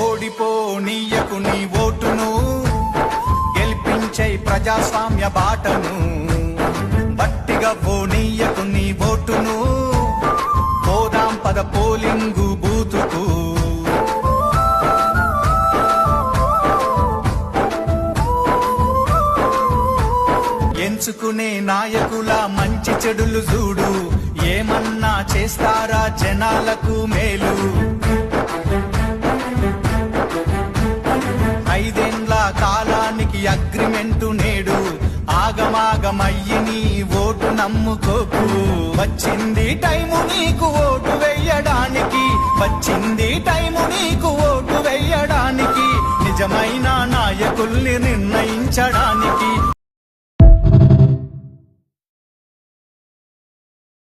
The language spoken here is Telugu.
ఓడిపోనీయకు నీ ఓటును, గెలిపించే ప్రజాస్వామ్య బాటను. బట్టిగా పోనీయకు నీ ఓటును, పోదాం పద పోలింగు బూతుకు. ఎంచుకునే నాయకుల మంచి చెడులు చూడు, ఏమన్నా చేస్తారా జనాలకు మేలు. 5 ఏళ్ల కాలానికి అగ్రిమెంటు నేడు, ఆగమాగమయ్యి నీ ఓటు నమ్ముకోకు. వచ్చింది టైము నీకు ఓటు వెయ్యడానికి, వచ్చింది టైము నీకు ఓటు వెయ్యడానికి, నిజమైన నాయకుల్ని నిర్ణయించడానికి.